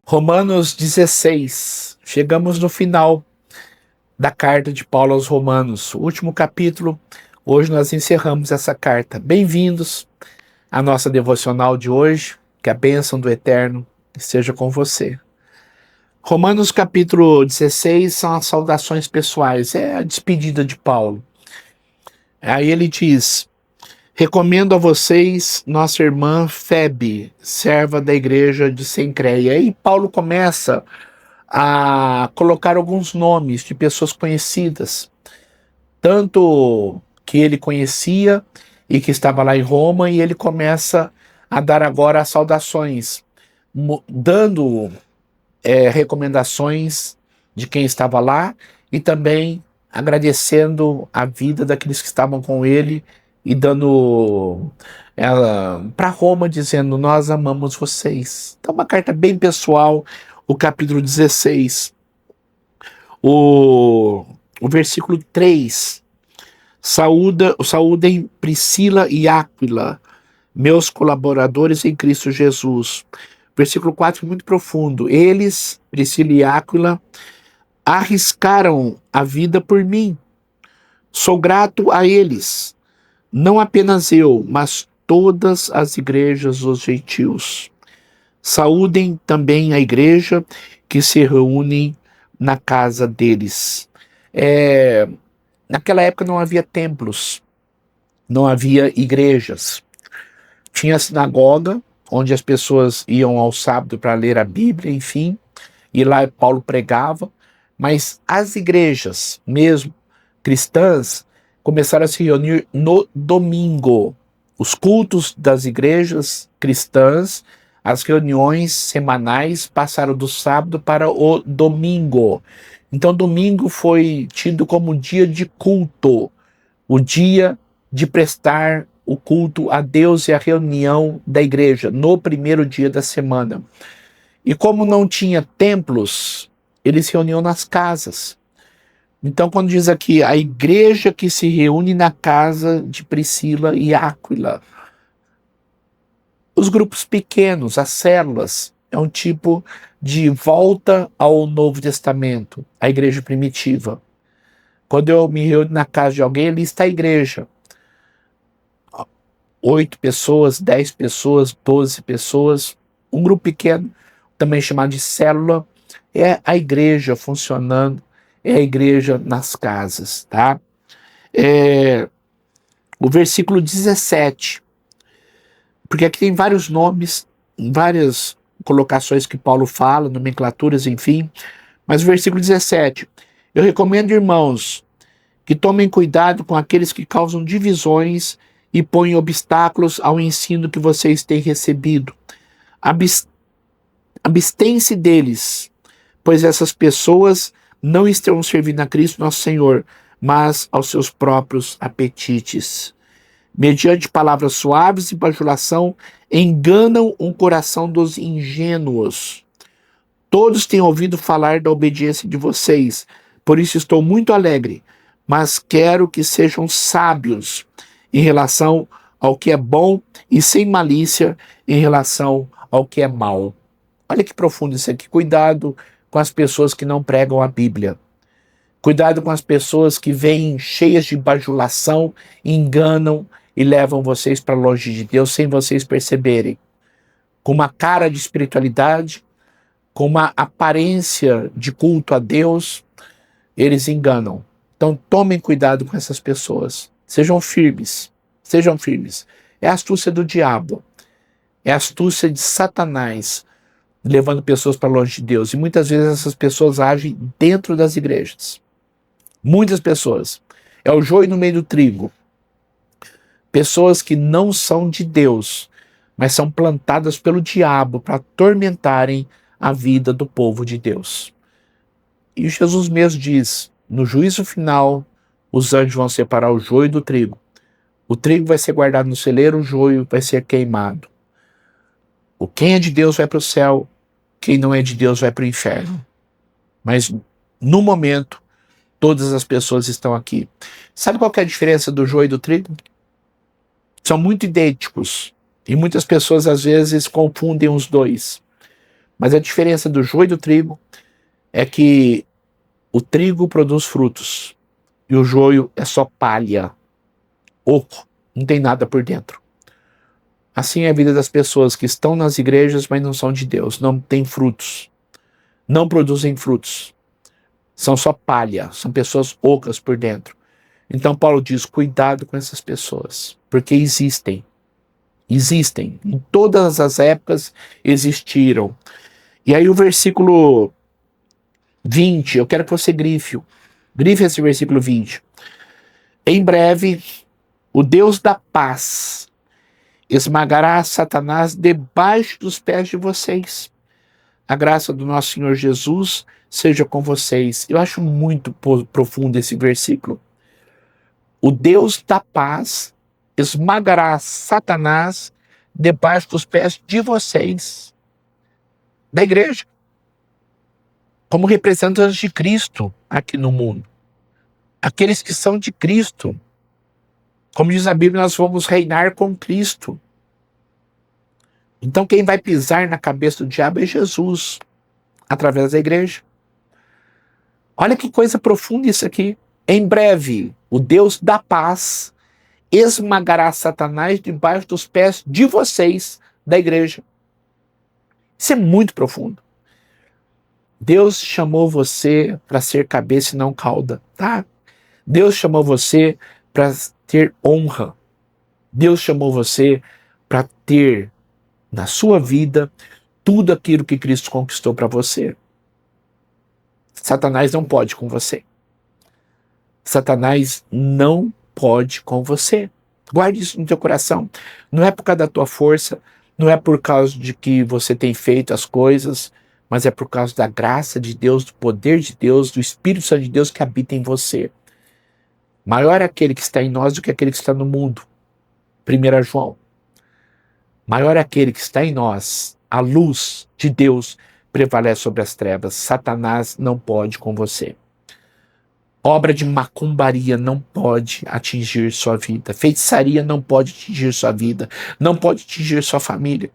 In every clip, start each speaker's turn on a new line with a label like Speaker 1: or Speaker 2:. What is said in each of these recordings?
Speaker 1: Romanos 16. Chegamos no final da carta de Paulo aos Romanos, o último capítulo. Hoje nós encerramos essa carta. Bem-vindos à nossa devocional de hoje. Que a bênção do Eterno esteja com você. Romanos capítulo 16 são as saudações pessoais, é a despedida de Paulo. Aí ele diz: recomendo a vocês nossa irmã Febe, serva da igreja de Cencreia. E Paulo começa a colocar alguns nomes de pessoas conhecidas, tanto que ele conhecia e que estava lá em Roma, e ele começa a dar agora as saudações, dando recomendações de quem estava lá e também agradecendo a vida daqueles que estavam com ele e dando para Roma, dizendo: nós amamos vocês. Então, uma carta bem pessoal, o capítulo 16. O versículo 3. Saúdem Priscila e Áquila, meus colaboradores em Cristo Jesus. Versículo 4, muito profundo. Eles, Priscila e Áquila, arriscaram a vida por mim. Sou grato a eles. Não apenas eu, mas todas as igrejas dos gentios. Saúdem também a igreja que se reúne na casa deles. Naquela época não havia templos, não havia igrejas. Tinha a sinagoga, onde as pessoas iam ao sábado para ler a Bíblia, enfim, e lá Paulo pregava, mas as igrejas, mesmo cristãs, começaram a se reunir no domingo. Os cultos das igrejas cristãs, as reuniões semanais passaram do sábado para o domingo. Então domingo foi tido como dia de culto, o dia de prestar o culto a Deus e a reunião da igreja, no primeiro dia da semana. E como não tinha templos, eles se reuniam nas casas. Então, quando diz aqui, a igreja que se reúne na casa de Priscila e Áquila, os grupos pequenos, as células, é um tipo de volta ao Novo Testamento, a igreja primitiva. Quando eu me reúno na casa de alguém, ali está a igreja. 8 pessoas, 10 pessoas, 12 pessoas, um grupo pequeno, também chamado de célula, é a igreja funcionando, é a igreja nas casas, tá? O versículo 17, porque aqui tem vários nomes, várias colocações que Paulo fala, nomenclaturas, enfim, mas o versículo 17, eu recomendo, irmãos, que tomem cuidado com aqueles que causam divisões e põem obstáculos ao ensino que vocês têm recebido. Abstêm-se deles, pois essas pessoas não estão servindo a Cristo nosso Senhor, mas aos seus próprios apetites. Mediante palavras suaves e bajulação, enganam o coração dos ingênuos. Todos têm ouvido falar da obediência de vocês, por isso estou muito alegre, mas quero que sejam sábios em relação ao que é bom e sem malícia em relação ao que é mal. Olha que profundo isso aqui. Cuidado com as pessoas que não pregam a Bíblia. Cuidado com as pessoas que vêm cheias de bajulação, enganam e levam vocês para longe de Deus sem vocês perceberem. Com uma cara de espiritualidade, com uma aparência de culto a Deus, eles enganam. Então tomem cuidado com essas pessoas. Sejam firmes, sejam firmes. É a astúcia do diabo, é a astúcia de Satanás, levando pessoas para longe de Deus. E muitas vezes essas pessoas agem dentro das igrejas. Muitas pessoas. É o joio no meio do trigo. Pessoas que não são de Deus, mas são plantadas pelo diabo para atormentarem a vida do povo de Deus. E Jesus mesmo diz, no juízo final, os anjos vão separar o joio do trigo. O trigo vai ser guardado no celeiro, o joio vai ser queimado. Quem é de Deus vai para o céu, quem não é de Deus vai para o inferno. Mas, no momento, todas as pessoas estão aqui. Sabe qual que é a diferença do joio e do trigo? São muito idênticos. E muitas pessoas, às vezes, confundem os dois. Mas a diferença do joio e do trigo é que o trigo produz frutos e o joio é só palha, oco, não tem nada por dentro. Assim é a vida das pessoas que estão nas igrejas, mas não são de Deus, não têm frutos, não produzem frutos. São só palha, são pessoas ocas por dentro. Então Paulo diz, cuidado com essas pessoas, porque existem, em todas as épocas existiram. E aí o versículo 20, eu quero que você grife esse versículo 20. Em breve, o Deus da paz esmagará Satanás debaixo dos pés de vocês. A graça do nosso Senhor Jesus seja com vocês. Eu acho muito profundo esse versículo. O Deus da paz esmagará Satanás debaixo dos pés de vocês, da igreja, como representantes de Cristo aqui no mundo. Aqueles que são de Cristo. Como diz a Bíblia, nós vamos reinar com Cristo. Então quem vai pisar na cabeça do diabo é Jesus, através da igreja. Olha que coisa profunda isso aqui. Em breve, o Deus da paz esmagará Satanás debaixo dos pés de vocês, da igreja. Isso é muito profundo. Deus chamou você para ser cabeça e não cauda, tá? Deus chamou você para ter honra. Deus chamou você para ter na sua vida tudo aquilo que Cristo conquistou para você. Satanás não pode com você. Satanás não pode com você. Guarde isso no teu coração. Não é por causa da tua força, não é por causa de que você tem feito as coisas, mas é por causa da graça de Deus, do poder de Deus, do Espírito Santo de Deus que habita em você. Maior é aquele que está em nós do que aquele que está no mundo. 1 João. Maior é aquele que está em nós. A luz de Deus prevalece sobre as trevas. Satanás não pode com você. Obra de macumbaria não pode atingir sua vida. Feitiçaria não pode atingir sua vida. Não pode atingir sua família.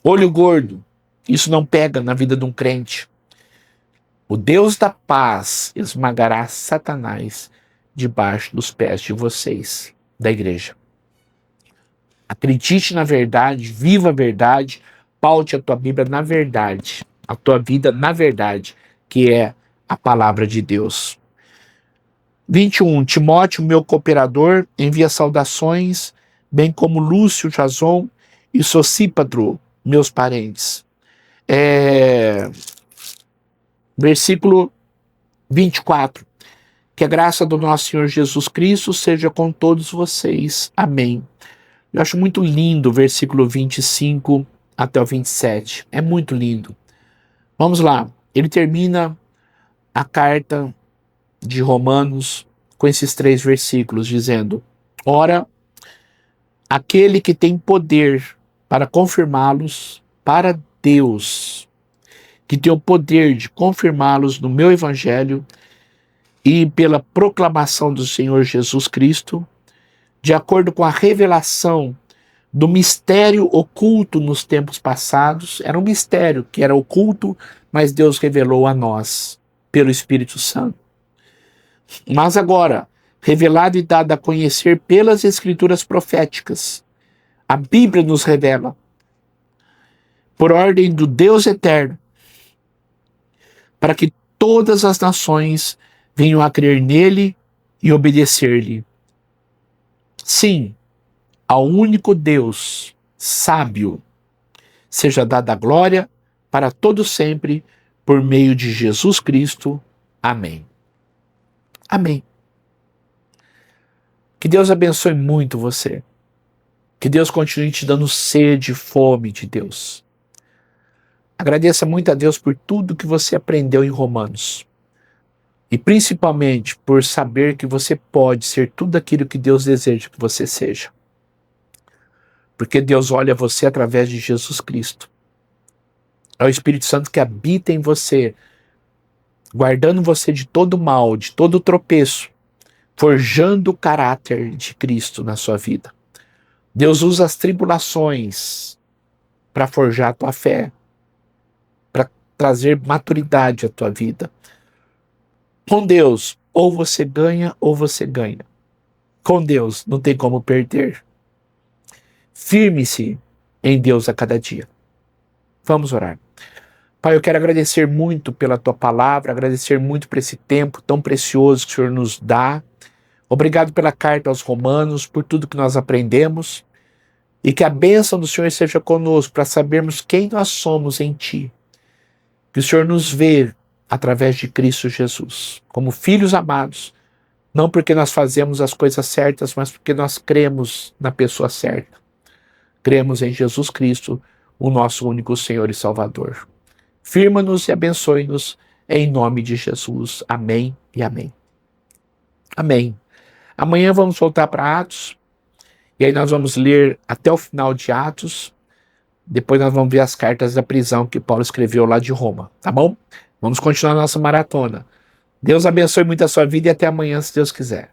Speaker 1: Olho gordo. Isso não pega na vida de um crente. O Deus da paz esmagará Satanás debaixo dos pés de vocês, da igreja. Acredite na verdade, viva a verdade, paute a tua Bíblia na verdade, a tua vida na verdade, que é a palavra de Deus. 21. Timóteo, meu cooperador, envia saudações, bem como Lúcio, Jason e Sosípatro, meus parentes. Versículo 24. Que a graça do nosso Senhor Jesus Cristo seja com todos vocês. Amém. Eu acho muito lindo o versículo 25 até o 27. É muito lindo. Vamos lá. Ele termina a carta de Romanos com esses 3 versículos, dizendo: ora, aquele que tem poder para confirmá-los para Deus, que tem o poder de confirmá-los no meu evangelho e pela proclamação do Senhor Jesus Cristo, de acordo com a revelação do mistério oculto nos tempos passados. Era um mistério que era oculto, mas Deus revelou a nós pelo Espírito Santo. Mas agora, revelado e dado a conhecer pelas Escrituras proféticas, a Bíblia nos revela, por ordem do Deus eterno, para que todas as nações venham a crer nele e obedecer-lhe. Sim, ao único Deus sábio seja dada a glória para todo sempre, por meio de Jesus Cristo. Amém. Amém. Que Deus abençoe muito você. Que Deus continue te dando sede e fome de Deus. Agradeça muito a Deus por tudo que você aprendeu em Romanos. E principalmente por saber que você pode ser tudo aquilo que Deus deseja que você seja. Porque Deus olha você através de Jesus Cristo. É o Espírito Santo que habita em você, guardando você de todo mal, de todo tropeço, forjando o caráter de Cristo na sua vida. Deus usa as tribulações para forjar a tua fé. trazer maturidade à tua vida. Com Deus, ou você ganha ou você ganha. Com Deus, não tem como perder. Firme-se em Deus a cada dia. Vamos orar. Pai, eu quero agradecer muito pela tua palavra, agradecer muito por esse tempo tão precioso que o Senhor nos dá. Obrigado pela carta aos Romanos, por tudo que nós aprendemos. E que a bênção do Senhor esteja conosco para sabermos quem nós somos em Ti. Que o Senhor nos vê através de Cristo Jesus, como filhos amados, não porque nós fazemos as coisas certas, mas porque nós cremos na pessoa certa. Cremos em Jesus Cristo, o nosso único Senhor e Salvador. Firma-nos e abençoe-nos em nome de Jesus. Amém e amém. Amém. Amanhã vamos voltar para Atos, e aí nós vamos ler até o final de Atos. Depois nós vamos ver as cartas da prisão que Paulo escreveu lá de Roma, tá bom? Vamos continuar a nossa maratona. Deus abençoe muito a sua vida e até amanhã, se Deus quiser.